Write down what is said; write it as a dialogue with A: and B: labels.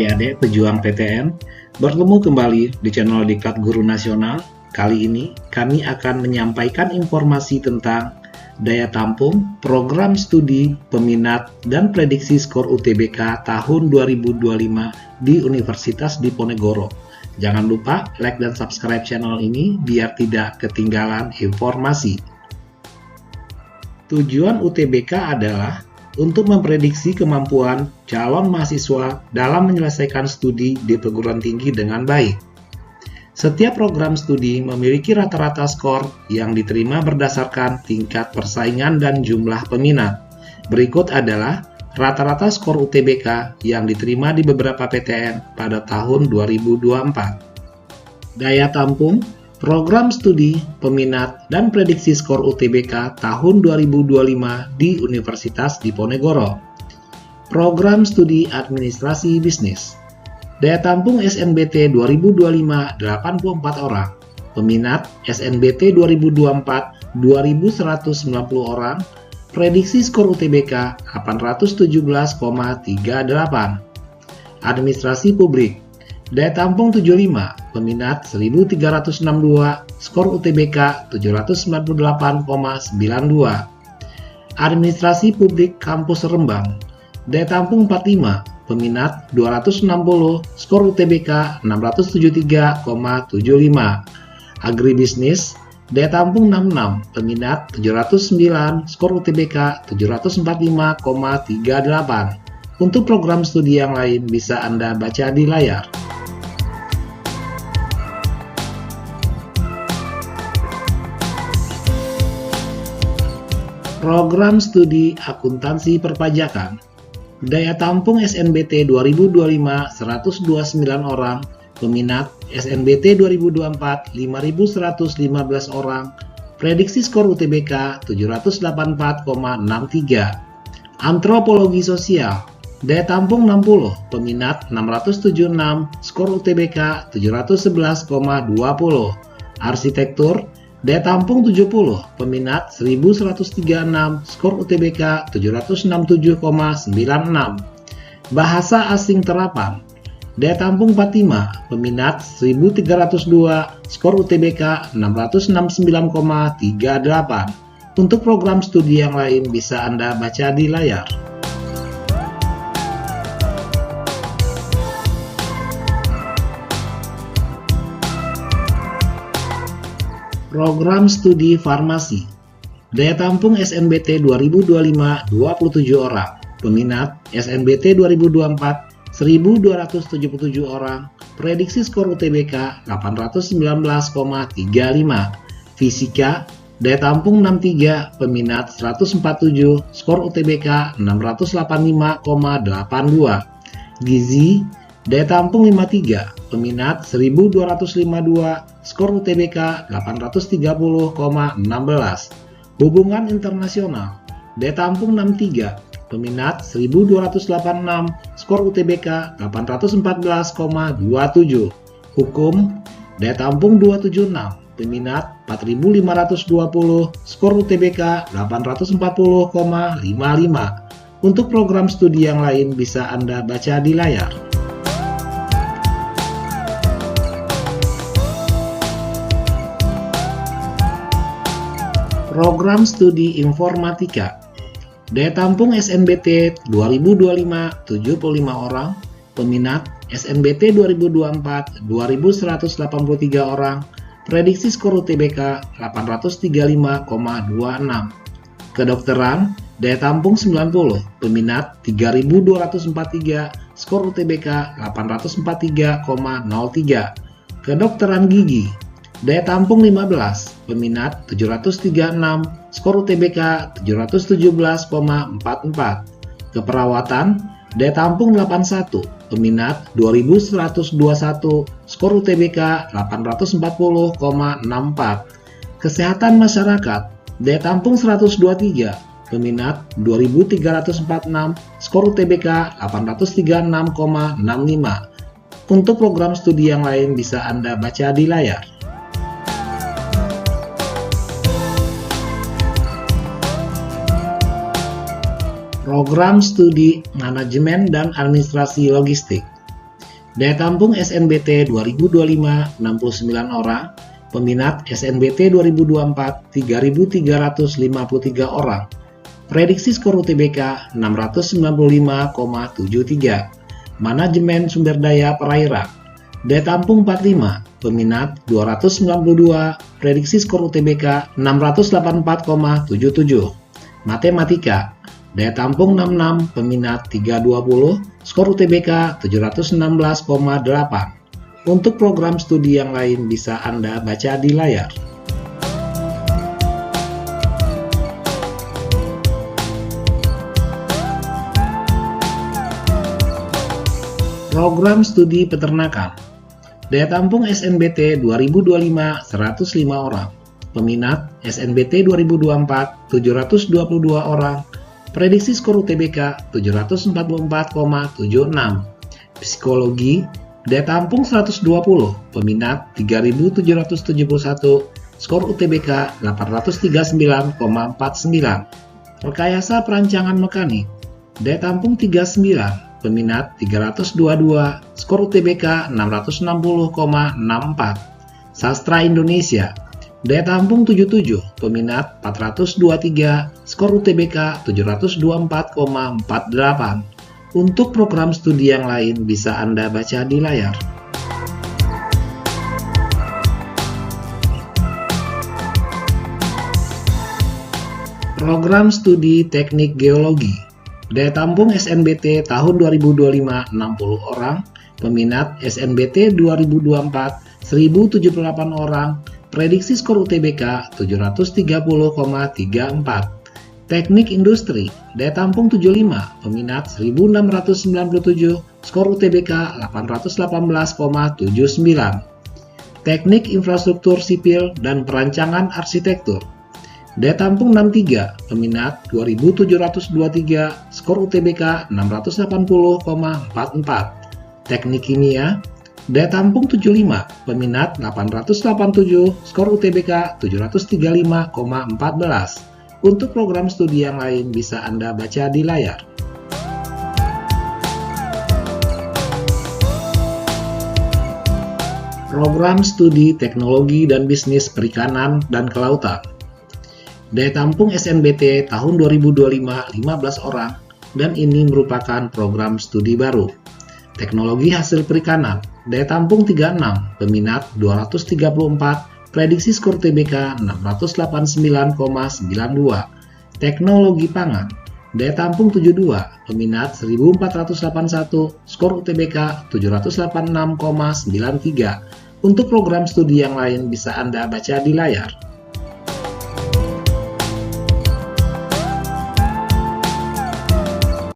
A: adik-adik pejuang PTN, bertemu kembali di channel Diklat Guru Nasional. Kali ini kami akan menyampaikan informasi tentang daya tampung, program studi, peminat, dan prediksi skor UTBK tahun 2025 di Universitas Diponegoro. Jangan lupa like dan subscribe channel ini biar tidak ketinggalan informasi. Tujuan UTBK adalah untuk memprediksi kemampuan calon mahasiswa dalam menyelesaikan studi di perguruan tinggi dengan baik. Setiap program studi memiliki rata-rata skor yang diterima berdasarkan tingkat persaingan dan jumlah peminat. Berikut adalah rata-rata skor UTBK yang diterima di beberapa PTN pada tahun 2024. Daya tampung, program studi, peminat, dan prediksi skor UTBK tahun 2025 di Universitas Diponegoro. Program studi administrasi bisnis. Daya tampung SNBT 2025 84 orang. Peminat SNBT 2024 2190 orang. Prediksi skor UTBK 817,38. Administrasi publik. Daya tampung 75, peminat 1362, skor UTBK 798,92. Administrasi publik kampus Rembang. Daya tampung 45, peminat 260, skor UTBK 673,75. Agribisnis. Daya tampung 66, peminat 709, skor UTBK 745,38. Untuk program studi yang lain bisa Anda baca di layar. Program studi akuntansi perpajakan. Daya tampung SNBT 2025 129 orang, peminat SNBT 2024 5115 orang, prediksi skor UTBK 784,63. Antropologi sosial. Daya tampung 60, peminat 676, skor UTBK 711,20. Arsitektur. Daya tampung 70, peminat 1136, skor UTBK 767,96. Bahasa asing terapan. Daya tampung 45, peminat 1302, skor UTBK 669,38. Untuk program studi yang lain bisa Anda baca di layar. Program studi farmasi. Daya tampung SNBT 2025 27 orang. Peminat SNBT 2024 1277 orang. Prediksi skor UTBK 819,35. Fisika. Daya tampung 63, peminat 147, skor UTBK 685,82. Gizi. Daya tampung 53, peminat 1252, skor UTBK 830,16. Hubungan internasional. Daya tampung 63, peminat 1286, skor UTBK 814,27. Hukum. Daya tampung 276, peminat 4520, skor UTBK 840,55. Untuk program studi yang lain bisa Anda baca di layar. Program studi informatika. Daya tampung SNBT 2025 75 orang, peminat SNBT 2024 2183 orang, prediksi skor UTBK 835,26. Kedokteran. Daya tampung 90, peminat 3243, skor UTBK 843,03. Kedokteran gigi. Daya tampung 15, peminat 736, skor UTBK 717,44. Keperawatan. Daya tampung 81, peminat 2121, skor UTBK 840,64. Kesehatan masyarakat. Daya tampung 123, peminat 2346, skor UTBK 836,65. Untuk program studi yang lain bisa Anda baca di layar. Program studi manajemen dan administrasi logistik. Daya tampung SNBT 2025 69 orang, peminat SNBT 2024 3.353 orang. Prediksi skor UTBK 695,73. Manajemen sumber daya perairan. Daya tampung 45, peminat 292, prediksi skor UTBK 684,77. Matematika. Daya tampung 66, peminat 320, skor UTBK 716,8. Untuk program studi yang lain bisa Anda baca di layar. Program studi peternakan. Daya tampung SNBT 2025 105 orang. Peminat SNBT 2024 722 orang. Prediksi skor UTBK 744,76. Psikologi, daya tampung 120, peminat 3.771, skor UTBK 839,49. Rekayasa perancangan mekanik, daya tampung 39, peminat 322, skor UTBK 660,64. Sastra Indonesia, daya tampung 77, peminat 423, skor UTBK 724,48. Untuk program studi yang lain bisa Anda baca di layar. Program studi teknik geologi. Daya tampung SNBT tahun 2025 60 orang, peminat SNBT 2024 1078 orang. Prediksi skor UTBK 730,34. Teknik industri, daya tampung 75, peminat 1697, skor UTBK 818,79. Teknik infrastruktur sipil dan perancangan arsitektur, daya tampung 63, peminat 2723, skor UTBK 680,44. Teknik kimia, daya tampung 75, peminat 887, skor UTBK 735,14. Untuk program studi yang lain bisa Anda baca di layar. Program studi teknologi dan bisnis perikanan dan kelautan. Daya tampung SNBT tahun 2025 15 orang, dan ini merupakan program studi baru. Teknologi hasil perikanan, daya tampung 36, peminat 234, prediksi skor TBK 689,92. Teknologi pangan, daya tampung 72, peminat 1481, skor UTBK 786,93. Untuk program studi yang lain bisa Anda baca di layar.